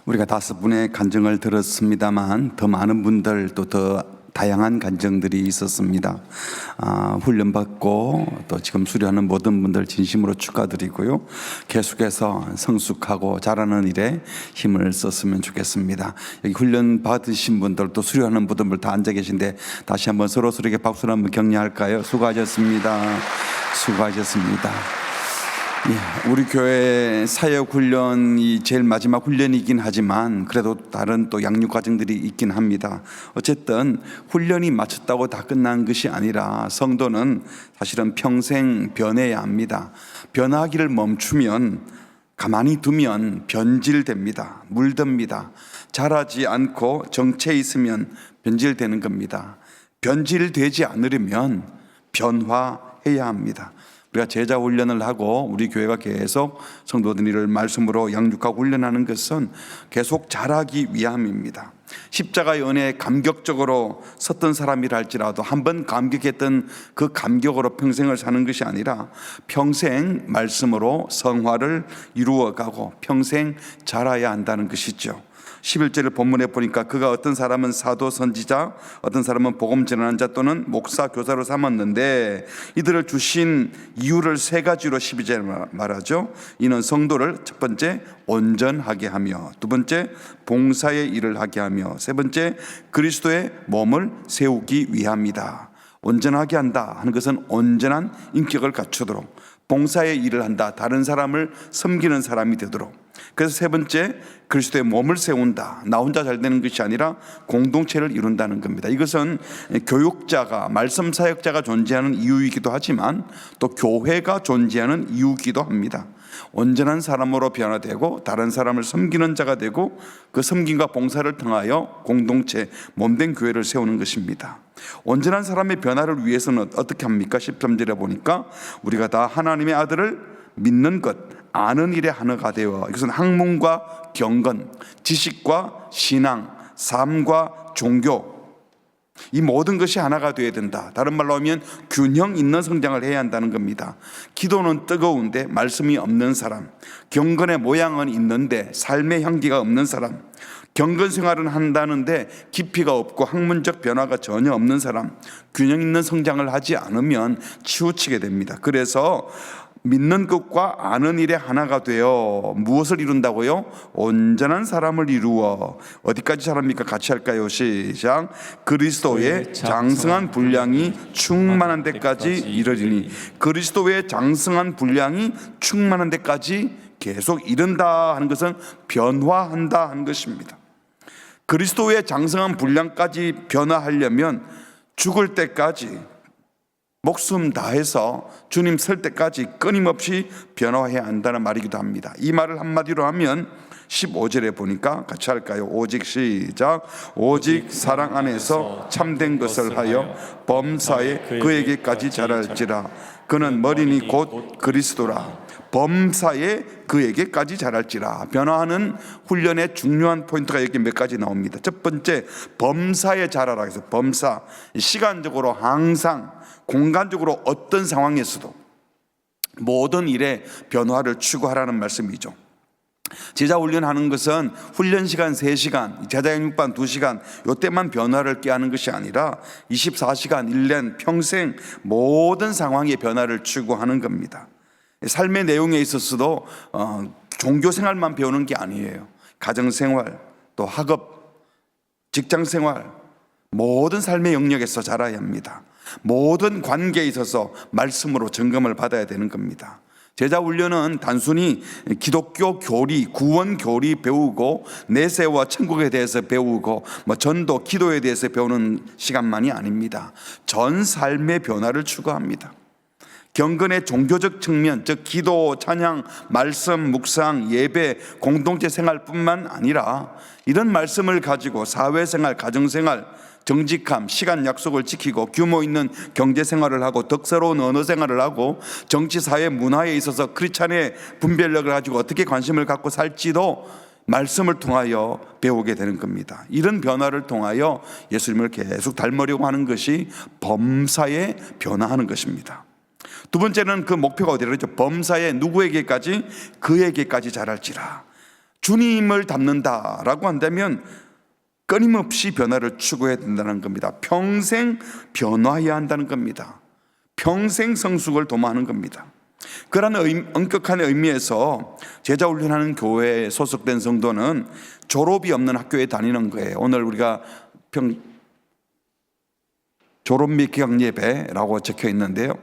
우리가 5분의 간증을 들었습니다만 더 많은 분들 또 더 다양한 간증들이 있었습니다. 훈련받고 또 지금 수료하는 모든 분들 진심으로 축하드리고요. 계속해서 성숙하고 자라는 일에 힘을 썼으면 좋겠습니다. 여기 훈련 받으신 분들 또 수료하는 분들 다 앉아 계신데 다시 한번 서로에게 박수를 한번 격려할까요? 수고하셨습니다. 수고하셨습니다. 예, 우리 교회 사역 훈련이 제일 마지막 훈련이긴 하지만 그래도 다른 또 양육 과정들이 있긴 합니다. 어쨌든 훈련이 마쳤다고 다 끝난 것이 아니라 성도는 사실은 평생 변해야 합니다. 변하기를 멈추면, 가만히 두면 변질됩니다. 물듭니다. 자라지 않고 정체 있으면 변질되는 겁니다. 변질되지 않으려면 변화해야 합니다. 우리가 제자 훈련을 하고 우리 교회가 계속 성도들을 말씀으로 양육하고 훈련하는 것은 계속 자라기 위함입니다. 십자가의 은혜에 감격적으로 섰던 사람이라 할지라도 한번 감격했던 그 감격으로 평생을 사는 것이 아니라 평생 말씀으로 성화를 이루어가고 평생 자라야 한다는 것이죠. 11절을 본문에 보니까 그가 어떤 사람은 사도 선지자, 어떤 사람은 복음 전하는 자 또는 목사 교사로 삼았는데 이들을 주신 이유를 3가지로 12절에 말하죠. 이는 성도를 첫 번째 온전하게 하며, 두 번째 봉사의 일을 하게 하며, 세 번째 그리스도의 몸을 세우기 위함이다. 온전하게 한다 하는 것은 온전한 인격을 갖추도록, 봉사의 일을 한다, 다른 사람을 섬기는 사람이 되도록. 그래서 세 번째, 그리스도의 몸을 세운다. 나 혼자 잘 되는 것이 아니라 공동체를 이룬다는 겁니다. 이것은 교육자가, 말씀 사역자가 존재하는 이유이기도 하지만 또 교회가 존재하는 이유이기도 합니다. 온전한 사람으로 변화되고 다른 사람을 섬기는 자가 되고 그 섬김과 봉사를 통하여 공동체, 몸된 교회를 세우는 것입니다. 온전한 사람의 변화를 위해서는 어떻게 합니까? 13절에 보니까 우리가 다 하나님의 아들을 믿는 것, 아는 일에 하나가 되어, 이것은 학문과 경건, 지식과 신앙, 삶과 종교, 이 모든 것이 하나가 되어야 된다. 다른 말로 하면 균형 있는 성장을 해야 한다는 겁니다. 기도는 뜨거운데 말씀이 없는 사람, 경건의 모양은 있는데 삶의 향기가 없는 사람, 경건 생활은 한다는데 깊이가 없고 학문적 변화가 전혀 없는 사람, 균형 있는 성장을 하지 않으면 치우치게 됩니다. 그래서 믿는 것과 아는 일에 하나가 되어 무엇을 이룬다고요? 온전한 사람을 이루어, 어디까지 자랍니까? 같이 할까요? 시작. 그리스도의 장성한 분량이 충만한 데까지 이르리니, 그리스도의 장성한 분량이 충만한 데까지 계속 이른다 하는 것은 변화한다 하는 것입니다. 그리스도의 장성한 분량까지 변화하려면 죽을 때까지 목숨 다해서 주님 설 때까지 끊임없이 변화해야 한다는 말이기도 합니다. 이 말을 한마디로 하면 15절에 보니까 같이 할까요? 오직 시작. 오직 사랑 안에서 참된 것을 하여 범사에 그에게까지 자랄지라. 그는 머리니 곧 그리스도라. 범사에 그에게까지 자랄지라. 변화하는 훈련의 중요한 포인트가 여기 몇 가지 나옵니다. 첫 번째, 범사에 자라라 해서, 범사, 시간적으로 항상, 공간적으로 어떤 상황에서도 모든 일에 변화를 추구하라는 말씀이죠. 제자 훈련하는 것은 훈련 시간 3시간, 제자 양육반 2시간, 이때만 변화를 꾀하는 것이 아니라 24시간, 1년, 평생 모든 상황의 변화를 추구하는 겁니다. 삶의 내용에 있어서도 종교생활만 배우는 게 아니에요. 가정생활, 또 학업, 직장생활, 모든 삶의 영역에서 자라야 합니다. 모든 관계에 있어서 말씀으로 점검을 받아야 되는 겁니다. 제자 훈련은 단순히 기독교 교리, 구원 교리 배우고 내세와 천국에 대해서 배우고 전도, 기도에 대해서 배우는 시간만이 아닙니다. 전 삶의 변화를 추구합니다. 경건의 종교적 측면, 즉 기도, 찬양, 말씀, 묵상, 예배, 공동체 생활뿐만 아니라 이런 말씀을 가지고 사회생활, 가정생활, 정직함, 시간 약속을 지키고 규모 있는 경제생활을 하고 덕스러운 언어생활을 하고 정치, 사회, 문화에 있어서 크리스찬의 분별력을 가지고 어떻게 관심을 갖고 살지도 말씀을 통하여 배우게 되는 겁니다. 이런 변화를 통하여 예수님을 계속 닮으려고 하는 것이 범사에 변화하는 것입니다. 두 번째는 그 목표가 어디로 그랬죠? 범사에 누구에게까지? 그에게까지 자랄지라. 주님을 닮는다라고 한다면 끊임없이 변화를 추구해야 된다는 겁니다. 평생 변화해야 한다는 겁니다. 평생 성숙을 도모하는 겁니다. 그런 엄격한 의미에서 제자 훈련하는 교회에 소속된 성도는 졸업이 없는 학교에 다니는 거예요. 오늘 우리가 졸업 및 기각 예배라고 적혀 있는데요,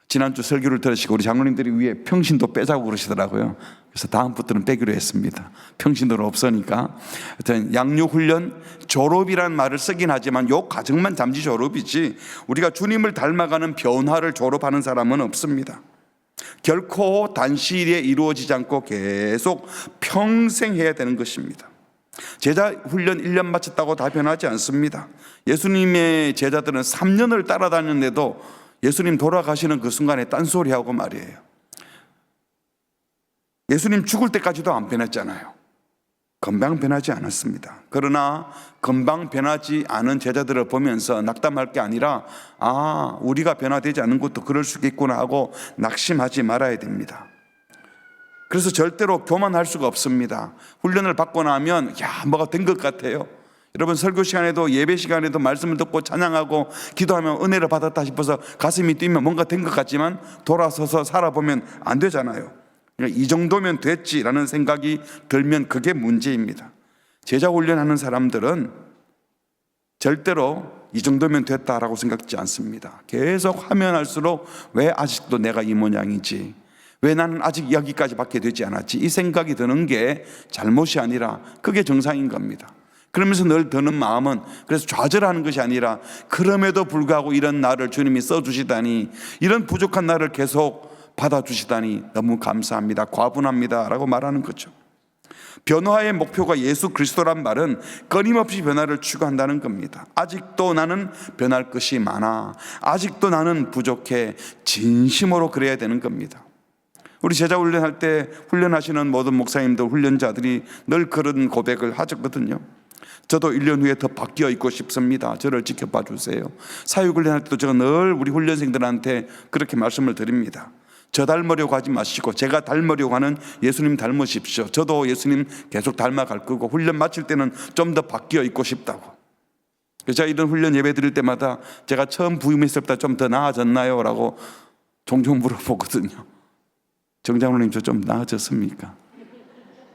지난주 설교를 들으시고 우리 장로님들이 위에 평신도 빼자고 그러시더라고요. 그래서 다음부터는 빼기로 했습니다. 평신도는 없으니까. 하여튼 양육훈련, 졸업이라는 말을 쓰긴 하지만 요 과정만 잠시 졸업이지 우리가 주님을 닮아가는 변화를 졸업하는 사람은 없습니다. 결코 단시일에 이루어지지 않고 계속 평생 해야 되는 것입니다. 제자 훈련 1년 마쳤다고 다 변하지 않습니다. 예수님의 제자들은 3년을 따라다녔는데도 예수님 돌아가시는 그 순간에 딴소리하고 말이에요. 예수님 죽을 때까지도 안 변했잖아요. 금방 변하지 않았습니다. 그러나 금방 변하지 않은 제자들을 보면서 낙담할 게 아니라 우리가 변화되지 않는 것도 그럴 수 있겠구나 하고 낙심하지 말아야 됩니다. 그래서 절대로 교만할 수가 없습니다. 훈련을 받고 나면 뭐가 된 것 같아요. 여러분, 설교 시간에도 예배 시간에도 말씀을 듣고 찬양하고 기도하면 은혜를 받았다 싶어서 가슴이 뛰면 뭔가 된 것 같지만 돌아서서 살아보면 안 되잖아요. 그러니까 이 정도면 됐지라는 생각이 들면 그게 문제입니다. 제자 훈련하는 사람들은 절대로 이 정도면 됐다라고 생각지 않습니다. 계속 하면 할수록 왜 아직도 내가 이 모양이지, 왜 나는 아직 여기까지 밖에 되지 않았지, 이 생각이 드는 게 잘못이 아니라 그게 정상인 겁니다. 그러면서 늘 드는 마음은, 그래서 좌절하는 것이 아니라 그럼에도 불구하고 이런 나를 주님이 써주시다니, 이런 부족한 나를 계속 받아주시다니 너무 감사합니다, 과분합니다 라고 말하는 거죠. 변화의 목표가 예수 그리스도란 말은 끊임없이 변화를 추구한다는 겁니다. 아직도 나는 변할 것이 많아, 아직도 나는 부족해, 진심으로 그래야 되는 겁니다. 우리 제자 훈련할 때 훈련하시는 모든 목사님들, 훈련자들이 늘 그런 고백을 하셨거든요. 저도 1년 후에 더 바뀌어 있고 싶습니다. 저를 지켜봐 주세요. 사육훈련할 때도 제가 늘 우리 훈련생들한테 그렇게 말씀을 드립니다. 저 닮으려고 하지 마시고 제가 닮으려고 하는 예수님 닮으십시오. 저도 예수님 계속 닮아갈 거고 훈련 마칠 때는 좀 더 바뀌어 있고 싶다고. 제가 이런 훈련 예배 드릴 때마다 제가 처음 부임했을 때 좀 더 나아졌나요? 라고 종종 물어보거든요. 정 장로님, 저 좀 나아졌습니까?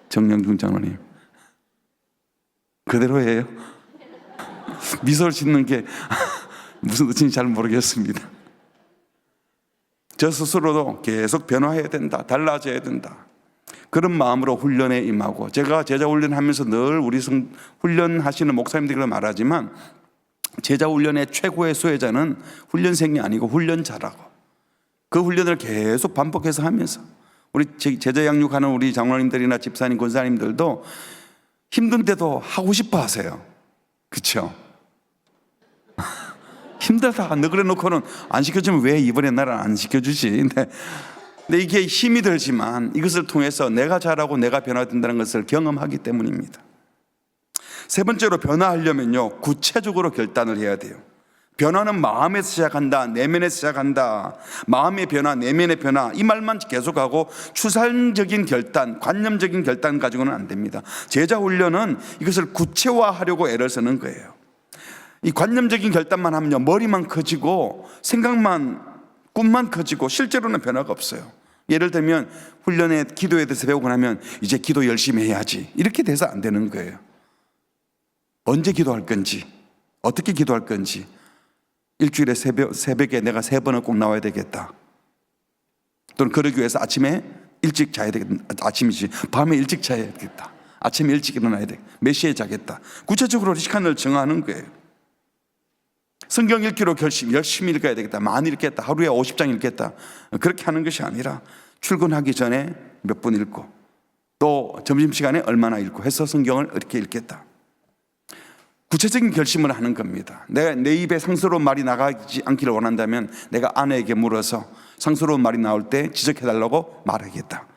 정영중 장로님 그대로예요? 미소를 짓는 게 무슨 뜻인지 잘 모르겠습니다. 저 스스로도 계속 변화해야 된다, 달라져야 된다, 그런 마음으로 훈련에 임하고, 제가 제자 훈련하면서 늘 우리 훈련하시는 목사님들이 말하지만 제자 훈련의 최고의 수혜자는 훈련생이 아니고 훈련자라고. 그 훈련을 계속 반복해서 하면서 우리 제자 양육하는 우리 장로님들이나 집사님, 권사님들도 힘든데도 하고 싶어 하세요. 그렇죠? 힘들다 너그래 놓고는 안 시켜주면 왜 이번에 나를 안 시켜주지? 근데 이게 힘이 들지만 이것을 통해서 내가 잘하고 내가 변화된다는 것을 경험하기 때문입니다. 세 번째로 변화하려면요, 구체적으로 결단을 해야 돼요. 변화는 마음에서 시작한다, 내면에서 시작한다. 마음의 변화, 내면의 변화, 이 말만 계속하고 추상적인 결단, 관념적인 결단 가지고는 안 됩니다. 제자 훈련은 이것을 구체화하려고 애를 쓰는 거예요. 이 관념적인 결단만 하면요, 머리만 커지고 생각만, 꿈만 커지고 실제로는 변화가 없어요. 예를 들면 훈련에 기도에 대해서 배우고 나면 이제 기도 열심히 해야지, 이렇게 돼서 안 되는 거예요. 언제 기도할 건지, 어떻게 기도할 건지, 일주일에 새벽에 내가 3번은 꼭 나와야 되겠다, 또는 그러기 위해서 아침에 일찍 자야 되겠다, 아침이지 밤에 일찍 자야 되겠다, 아침에 일찍 일어나야 돼, 몇 시에 자겠다, 구체적으로 시간을 정하는 거예요. 성경 읽기로 열심히 읽어야 되겠다, 많이 읽겠다, 하루에 50장 읽겠다, 그렇게 하는 것이 아니라 출근하기 전에 몇 분 읽고 또 점심시간에 얼마나 읽고 해서 성경을 이렇게 읽겠다. 구체적인 결심을 하는 겁니다. 내가 내 입에 상스러운 말이 나가지 않기를 원한다면 내가 아내에게 물어서 상스러운 말이 나올 때 지적해달라고 말하겠다,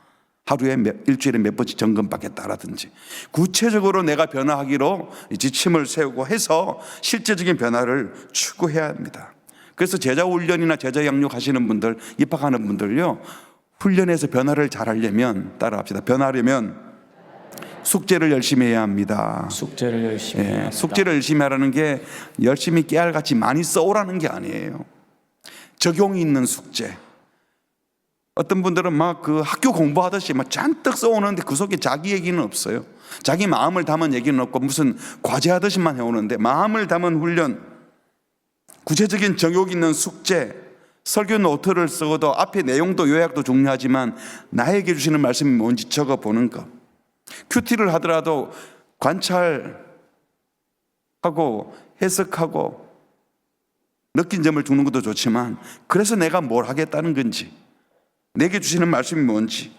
하루에 일주일에 몇 번씩 점검받겠다라든지, 구체적으로 내가 변화하기로 지침을 세우고 해서 실제적인 변화를 추구해야 합니다. 그래서 제자 훈련이나 제자 양육 하시는 분들, 입학하는 분들요, 훈련에서 변화를 잘 하려면, 따라합시다, 변하려면 숙제를 열심히 해야 합니다. 숙제를 열심히 해야 합니다. 숙제를 열심히 하라는 게 열심히 깨알같이 많이 써오라는 게 아니에요. 적용이 있는 숙제. 어떤 분들은 막 그 학교 공부하듯이 막 잔뜩 써오는데 그 속에 자기 얘기는 없어요. 자기 마음을 담은 얘기는 없고 무슨 과제하듯이만 해오는데, 마음을 담은 훈련, 구체적인 적용 있는 숙제, 설교 노트를 쓰고도 앞에 내용도 요약도 중요하지만 나에게 주시는 말씀이 뭔지 적어보는 것. 큐티를 하더라도 관찰하고 해석하고 느낀 점을 주는 것도 좋지만, 그래서 내가 뭘 하겠다는 건지, 내게 주시는 말씀이 뭔지,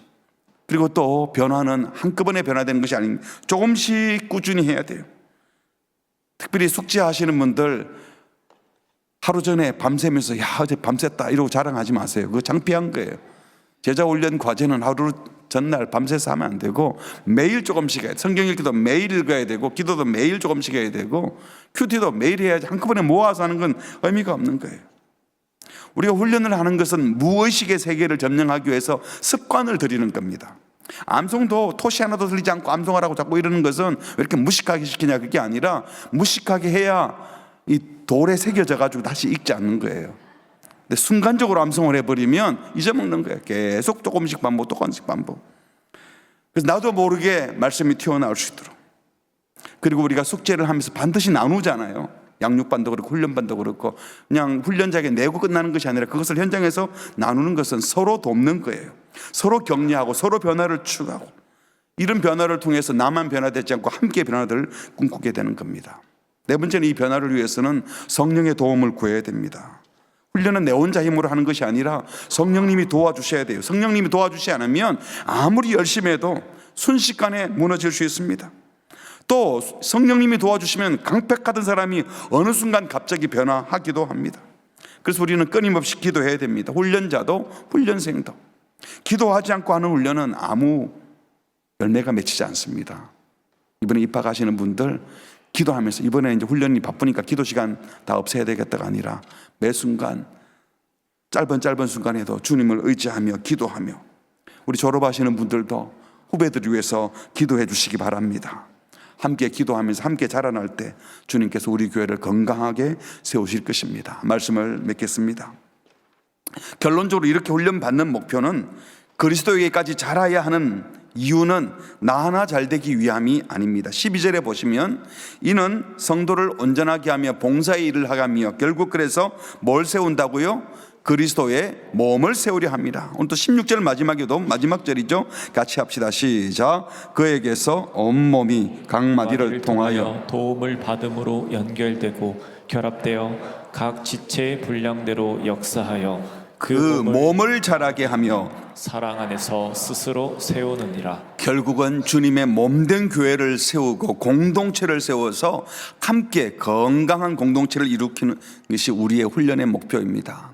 그리고 또 변화는 한꺼번에 변화되는 것이 아닌 조금씩 꾸준히 해야 돼요. 특별히 숙제하시는 분들 하루 전에 밤새면서 야 어제 밤샜다 이러고 자랑하지 마세요. 그거 창피한 거예요. 제자 훈련 과제는 하루 전날 밤새서 하면 안 되고 매일 조금씩 해야 돼. 성경 읽기도 매일 읽어야 되고 기도도 매일 조금씩 해야 되고 큐티도 매일 해야지 한꺼번에 모아서 하는 건 의미가 없는 거예요. 우리가 훈련을 하는 것은 무의식의 세계를 점령하기 위해서 습관을 들이는 겁니다. 암송도 토시 하나도 들리지 않고 암송하라고 자꾸 이러는 것은 왜 이렇게 무식하게 시키냐, 그게 아니라 무식하게 해야 이 돌에 새겨져 가지고 다시 읽지 않는 거예요. 근데 순간적으로 암송을 해버리면 잊어먹는 거예요. 계속 조금씩 반복, 조금씩 반복. 그래서 나도 모르게 말씀이 튀어나올 수 있도록. 그리고 우리가 숙제를 하면서 반드시 나누잖아요. 양육반도 그렇고 훈련반도 그렇고, 그냥 훈련자에게 내고 끝나는 것이 아니라 그것을 현장에서 나누는 것은 서로 돕는 거예요. 서로 격려하고 서로 변화를 추구하고, 이런 변화를 통해서 나만 변화되지 않고 함께 변화를 꿈꾸게 되는 겁니다. 네 번째는 이 변화를 위해서는 성령의 도움을 구해야 됩니다. 훈련은 내 혼자 힘으로 하는 것이 아니라 성령님이 도와주셔야 돼요. 성령님이 도와주시지 않으면 아무리 열심히 해도 순식간에 무너질 수 있습니다. 또 성령님이 도와주시면 강팩하던 사람이 어느 순간 갑자기 변화하기도 합니다. 그래서 우리는 끊임없이 기도해야 됩니다. 훈련자도 훈련생도. 기도하지 않고 하는 훈련은 아무 열매가 맺히지 않습니다. 이번에 입학하시는 분들 기도하면서, 이번에 이제 훈련이 바쁘니까 기도 시간 다 없애야 되겠다가 아니라 매 순간 짧은 순간에도 주님을 의지하며 기도하며, 우리 졸업하시는 분들도 후배들을 위해서 기도해 주시기 바랍니다. 함께 기도하면서 함께 자라날 때 주님께서 우리 교회를 건강하게 세우실 것입니다. 말씀을 맺겠습니다. 결론적으로 이렇게 훈련받는 목표는 그리스도에게까지 자라야 하는 이유는 나 하나 잘되기 위함이 아닙니다. 12절에 보시면 이는 성도를 온전하게 하며 봉사의 일을 하가며, 결국 그래서 뭘 세운다고요? 그리스도의 몸을 세우려 합니다. 오늘 또 16절 마지막에도, 마지막 절이죠. 같이 합시다. 시작. 그에게서 온몸이 각 마디를 통하여 도움을 받음으로 연결되고 결합되어 각 지체의 분량대로 역사하여 그 몸을 자라게 하며 사랑 안에서 스스로 세우느니라. 결국은 주님의 몸된 교회를 세우고 공동체를 세워서 함께 건강한 공동체를 일으키는 것이 우리의 훈련의 목표입니다.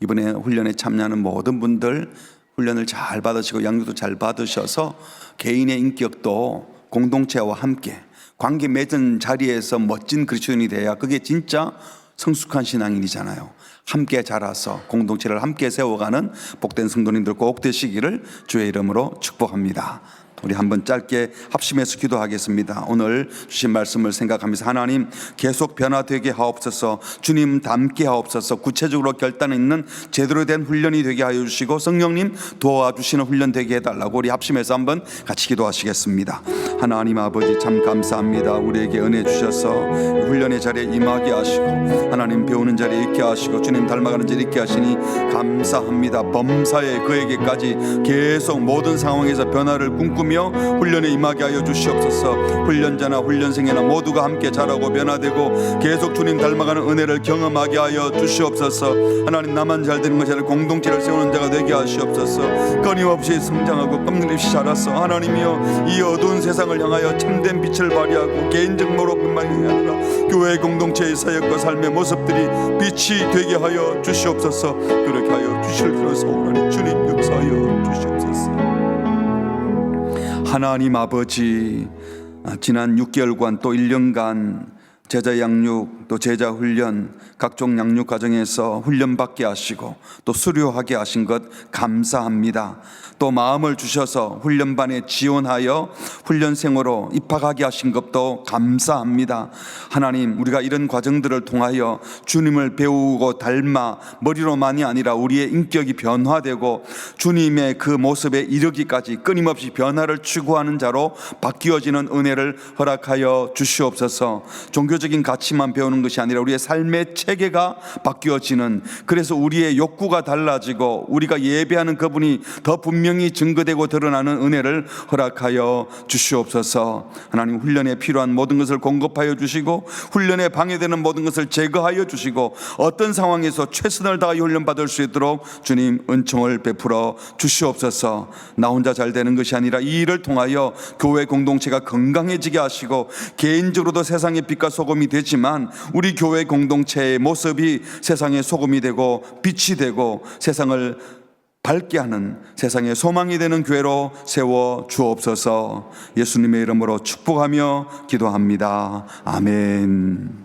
이번에 훈련에 참여하는 모든 분들 훈련을 잘 받으시고 양육도 잘 받으셔서 개인의 인격도 공동체와 함께 관계 맺은 자리에서 멋진 그리스도인이 돼야 그게 진짜 성숙한 신앙인이잖아요. 함께 자라서 공동체를 함께 세워가는 복된 성도님들 꼭 되시기를 주의 이름으로 축복합니다. 우리 한번 짧게 합심해서 기도하겠습니다. 오늘 주신 말씀을 생각하면서 하나님 계속 변화되게 하옵소서, 주님 닮게 하옵소서, 구체적으로 결단 있는 제대로 된 훈련이 되게 하여 주시고 성령님 도와주시는 훈련 되게 해달라고 우리 합심해서 한번 같이 기도하시겠습니다. 하나님 아버지 참 감사합니다. 우리에게 은혜 주셔서 훈련의 자리에 임하게 하시고 하나님 배우는 자리에 있게 하시고 주님 닮아가는 자리에 있게 하시니 감사합니다. 범사에 그에게까지 계속 모든 상황에서 변화를 꿈꾸며 훈련에 임하게 하여 주시옵소서. 훈련자나 훈련생이나 모두가 함께 자라고 변화되고 계속 주님 닮아가는 은혜를 경험하게 하여 주시옵소서. 하나님 나만 잘 되는 것이 아니라 공동체를 세우는 자가 되게 하시옵소서. 끊임없이 성장하고 끊임없이 자라서 하나님이여 이 어두운 세상을 향하여 참된 빛을 발휘하고 개인적 노력뿐만이 아니라 교회 공동체의 사역과 삶의 모습들이 빛이 되게 하여 주시옵소서. 그렇게 하여 주실 줄을 소원하니 주님 역사하여 주시옵소서. 하나님 아버지, 지난 6개월간 또 1년간 제자 양육, 또 제자 훈련, 각종 양육 과정에서 훈련받게 하시고 또 수료하게 하신 것 감사합니다. 또 마음을 주셔서 훈련반에 지원하여 훈련생으로 입학하게 하신 것도 감사합니다. 하나님, 우리가 이런 과정들을 통하여 주님을 배우고 닮아 머리로만이 아니라 우리의 인격이 변화되고 주님의 그 모습에 이르기까지 끊임없이 변화를 추구하는 자로 바뀌어지는 은혜를 허락하여 주시옵소서. 종교적인 가치만 배우는 것이 아니라 우리의 삶의 체계가 바뀌어지는, 그래서 우리의 욕구가 달라지고 우리가 예배하는 그분이 더 분명히 증거되고 드러나는 은혜를 허락하여 주시옵소서. 하나님, 훈련에 필요한 모든 것을 공급하여 주시고 훈련에 방해되는 모든 것을 제거하여 주시고 어떤 상황에서 최선을 다하여 훈련받을 수 있도록 주님 은총을 베풀어 주시옵소서. 나 혼자 잘 되는 것이 아니라 이 일을 통하여 교회 공동체가 건강해지게 하시고 개인적으로도 세상의 빛과 소금이 되지만 우리 교회 공동체의 모습이 세상의 소금이 되고 빛이 되고 세상을 밝게 하는, 세상의 소망이 되는 교회로 세워 주옵소서. 예수님의 이름으로 축복하며 기도합니다. 아멘.